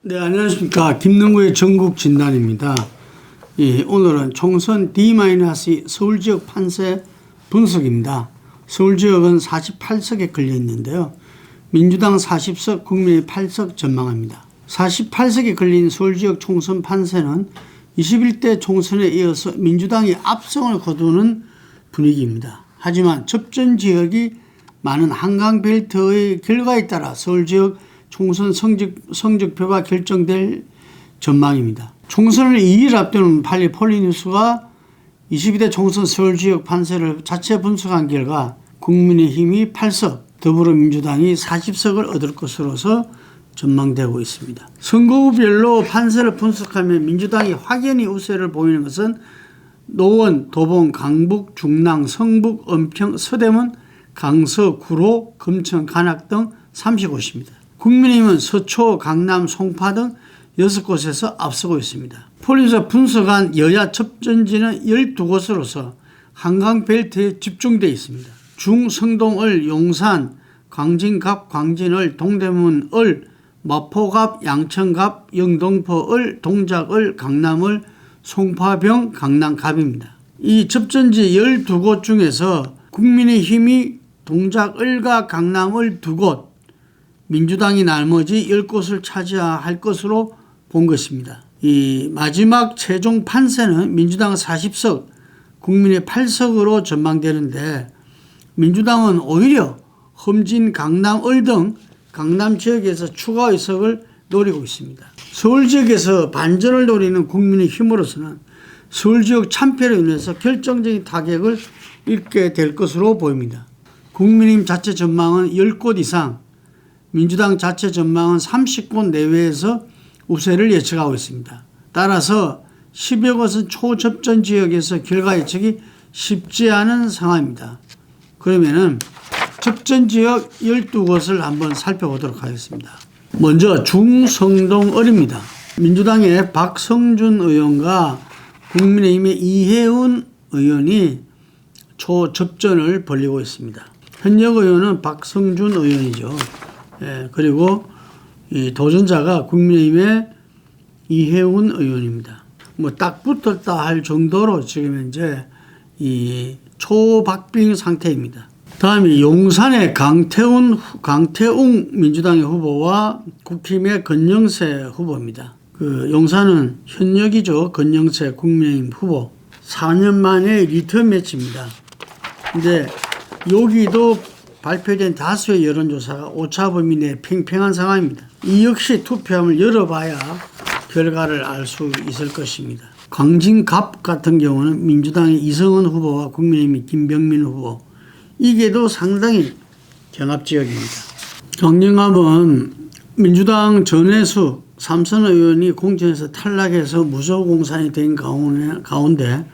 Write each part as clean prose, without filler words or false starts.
네, 안녕하십니까. 김능구의 전국 진단입니다. 오늘은 총선 D-2 서울지역 판세 분석입니다. 서울지역은 48석에 걸려 있는데요. 민주당 40석, 국민의 8석 전망합니다. 48석에 걸린 서울지역 총선 판세는 21대 총선에 이어서 민주당이 압승을 거두는 분위기입니다. 하지만 접전 지역이 많은 한강벨트의 결과에 따라 서울지역 총선 성적표가 결정될 전망입니다. 총선을 2일 앞두는 팔리 폴리뉴스가 22대 총선 서울지역 판세를 자체 분석한 결과 국민의힘이 8석, 더불어민주당이 40석을 얻을 것으로서 전망되고 있습니다. 선거구별로 판세를 분석하면 민주당이 확연히 우세를 보이는 것은 노원, 도봉, 강북, 중랑, 성북, 은평, 서대문, 강서, 구로, 금천, 관악 등 30곳입니다. 국민의힘은 서초, 강남, 송파 등 6곳에서 앞서고 있습니다. 폴리스가 분석한 여야 접전지는 12곳으로서 한강벨트에 집중되어 있습니다. 중성동을, 용산, 광진갑, 광진을, 동대문을, 마포갑, 양천갑, 영등포을, 동작을, 강남을, 송파병, 강남갑입니다. 이 접전지 12곳 중에서 국민의힘이 동작을과 강남을 2곳, 민주당이 나머지 10곳을 차지할 것으로 본 것입니다. 이 마지막 최종 판세는 민주당 40석, 국민의 8석으로 전망되는데 민주당은 오히려 험진, 강남을 등 강남 지역에서 추가 의석을 노리고 있습니다. 서울 지역에서 반전을 노리는 국민의힘으로서는 서울 지역 참패로 인해서 결정적인 타격을 입게 될 것으로 보입니다. 국민의힘 자체 전망은 10곳 이상, 민주당 자체 전망은 30곳 내외에서 우세를 예측하고 있습니다. 따라서 10여 곳은 초접전 지역에서 결과 예측이 쉽지 않은 상황입니다. 그러면은 접전 지역 12곳을 한번 살펴보도록 하겠습니다. 먼저 중성동을입니다. 민주당의 박성준 의원과 국민의힘의 이혜훈 의원이 초접전을 벌이고 있습니다. 현역 의원은 박성준 의원이죠. 그리고 이 도전자가 국민의힘의 이혜훈 의원입니다. 뭐 딱 붙었다 할 정도로 지금 현재 이 초박빙 상태입니다. 다음에 용산의 강태웅 민주당의 후보와 국힘의 건영세 후보입니다. 그 용산은 현역이죠. 건영세 국민의힘 후보. 4년 만에 리턴 매치입니다. 근데 여기도 발표된 다수의 여론조사가 오차범위 내 팽팽한 상황입니다. 이 역시 투표함을 열어봐야 결과를 알 수 있을 것입니다. 광진갑 같은 경우는 민주당의 이성은 후보와 국민의힘의 김병민 후보. 이게도 상당히 경합지역입니다. 광진갑은 민주당 전해수 삼선 의원이 공천에서 탈락해서 무소공산이 된 가운데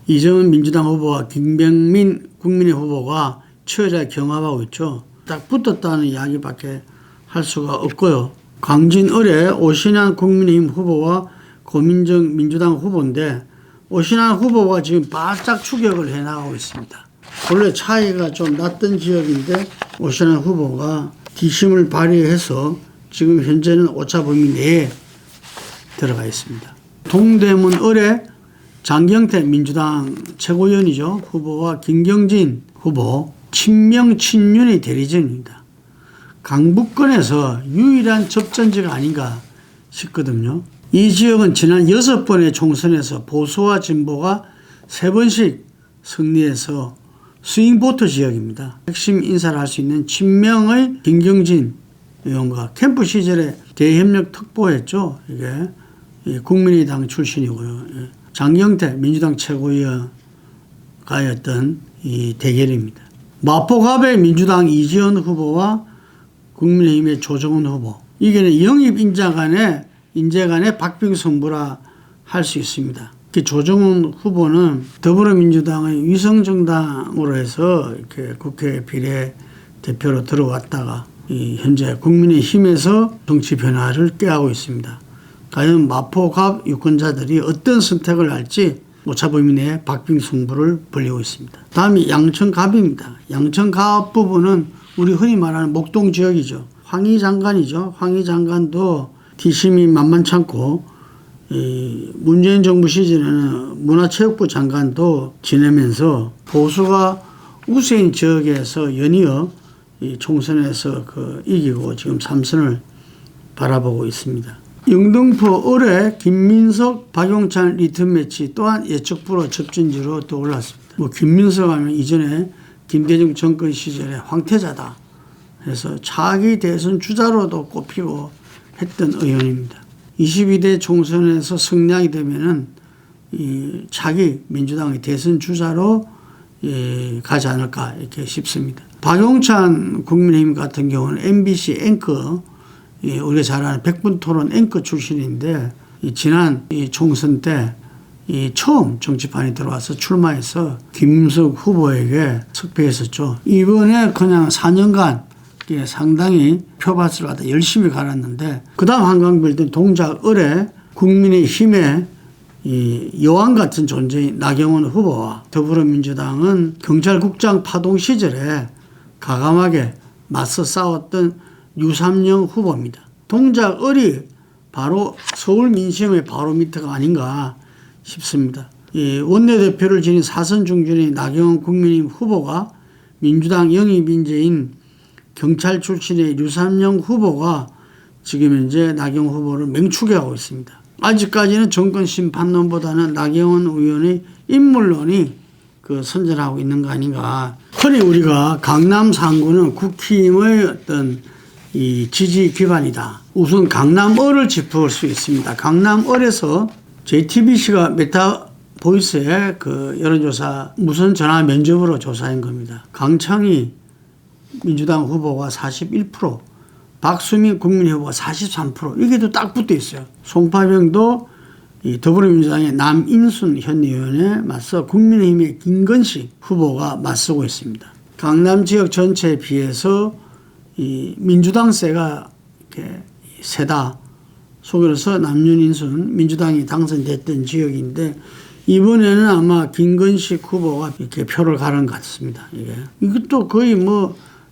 이정은 민주당 후보와 김병민 국민의 후보가 치열하게 경합하고 있죠. 딱 붙었다는 이야기밖에 할 수가 없고요. 광진을의 오신환 국민의힘 후보와 고민정 민주당 후보인데 오신환 후보가 지금 바짝 추격을 해나가고 있습니다. 원래 차이가 좀 났던 지역인데 오신환 후보가 뒷심을 발휘해서 지금 현재는 오차범위 내에 들어가 있습니다. 동대문을의 장경태 민주당 최고위원이죠. 후보와 김경진 후보 친명 친윤의 대리전입니다. 강북권에서 유일한 접전지가 아닌가 싶거든요. 이 지역은 지난 6번의 총선에서 보수와 진보가 3번씩 승리해서 스윙보트 지역입니다. 핵심 인사를 할 수 있는 친명의 김경진 의원과 캠프 시절에 대협력 특보했죠. 이게 국민의당 출신이고요. 장경태 민주당 최고위원가였던 이 대결입니다. 마포갑의 민주당 이지원 후보와 국민의힘의 조정훈 후보. 이게 영입 인재 간의 박빙 승부라 할 수 있습니다. 조정훈 후보는 더불어민주당의 위성정당으로 해서 이렇게 국회 비례대표로 들어왔다가 현재 국민의힘에서 정치 변화를 꾀하고 있습니다. 과연 마포갑 유권자들이 어떤 선택을 할지 오차범위 내에 박빙 승부를 벌이고 있습니다. 다음이 양천갑입니다. 양천갑 부분은 우리 흔히 말하는 목동 지역이죠. 황희 장관이죠. 황희 장관도 뒷심이 만만찮고 문재인 정부 시절에는 문화체육부 장관도 지내면서 보수가 우세인 지역에서 연이어 이 총선에서 이기고 지금 3선을 바라보고 있습니다. 영등포 을의 김민석, 박용찬 리턴 매치 또한 예측불허 접전지로 떠올랐습니다. 김민석 하면 이전에 김대중 정권 시절에 황태자다 해서 차기 대선 주자로도 꼽히고 했던 의원입니다. 22대 총선에서 승리하게 되면은 이 차기 민주당의 대선 주자로 가지 않을까 이렇게 싶습니다. 박용찬 국민의힘 같은 경우는 MBC 앵커, 우리가 잘 아는 백분 토론 앵커 출신인데 지난 총선 때 처음 정치판에 들어와서 출마해서 김민석 후보에게 석패했었죠. 이번에 그냥 4년간 상당히 표밭을 갖다 열심히 갈았는데 그 다음 한강변 동작 을에 국민의힘의 여왕 같은 존재인 나경원 후보와 더불어민주당은 경찰국장 파동 시절에 가감하게 맞서 싸웠던 유삼영 후보입니다. 동작 을이 바로 서울 민심의 바로미터가 아닌가 싶습니다. 원내대표를 지닌 사선 중진의 나경원 국민의힘 후보가 민주당 영입인재인 경찰 출신의 유삼영 후보가 지금 현재 나경원 후보를 맹추격하고 있습니다. 아직까지는 정권 심판론보다는 나경원 의원의 인물론이 선전하고 있는 거 아닌가. 흔히 우리가 강남 3구는 국힘의 어떤 이 지지 기반이다. 우선 강남을을 짚을 수 있습니다. 강남을에서 JTBC가 메타보이스의 여론조사 무선 전화 면접으로 조사한 겁니다. 강창희 민주당 후보가 41%, 박수민 국민의힘 후보가 43%, 이게 또 딱 붙어 있어요. 송파병도 더불어민주당의 남인순 현 의원에 맞서 국민의힘의 김건식 후보가 맞서고 있습니다. 강남 지역 전체에 비해서 민주당 세가 이렇게 세다. 속여서 남윤인순 민주당이 당선됐던 지역인데 이번에는 아마 김건식 후보가 이렇게 표를 가른 것 같습니다. 이것도 거의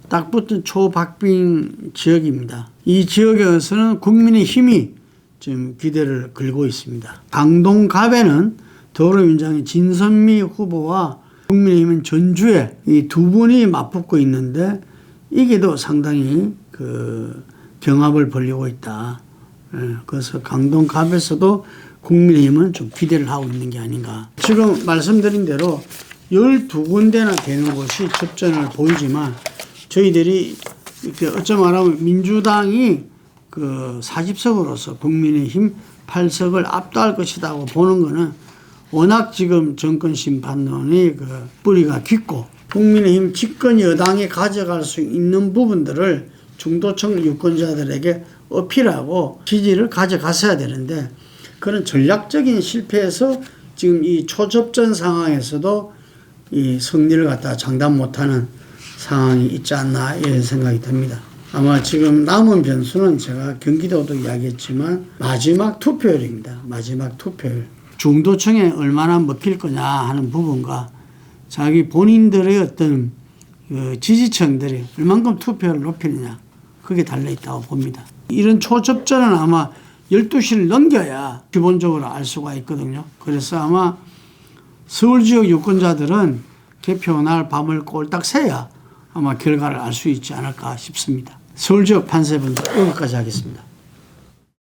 딱 붙은 초박빙 지역입니다. 이 지역에서는 국민의힘이 지금 기대를 걸고 있습니다. 강동갑에는 더불어민주당의 진선미 후보와 국민의힘은 전주에 이 두 분이 맞붙고 있는데 이게 더 상당히 경합을 벌이고 있다. 그래서 강동갑에서도 국민의힘은 좀 기대를 하고 있는 게 아닌가. 지금 말씀드린 대로 12군데나 되는 곳이 접전을 보이지만 저희들이 이렇게 어쩌면 민주당이 40석으로서 국민의힘 8석을 압도할 것이라고 보는 거는 워낙 지금 정권 심판론이 뿌리가 깊고 국민의힘 집권 여당이 가져갈 수 있는 부분들을 중도층 유권자들에게 어필하고 지지를 가져갔어야 되는데 그런 전략적인 실패에서 지금 이 초접전 상황에서도 이 승리를 갖다 장담 못하는 상황이 있지 않나 이런 생각이 듭니다. 아마 지금 남은 변수는 제가 경기도도 이야기했지만 마지막 투표율입니다. 마지막 투표율. 중도층에 얼마나 먹힐 거냐 하는 부분과 자기 본인들의 어떤 지지층들이 얼만큼 투표를 높이느냐 그게 달려있다고 봅니다. 이런 초접전은 아마 12시를 넘겨야 기본적으로 알 수가 있거든요. 그래서 아마 서울 지역 유권자들은 개표날 밤을 꼴딱 새야 아마 결과를 알 수 있지 않을까 싶습니다. 서울 지역 판세분들 여기까지 하겠습니다.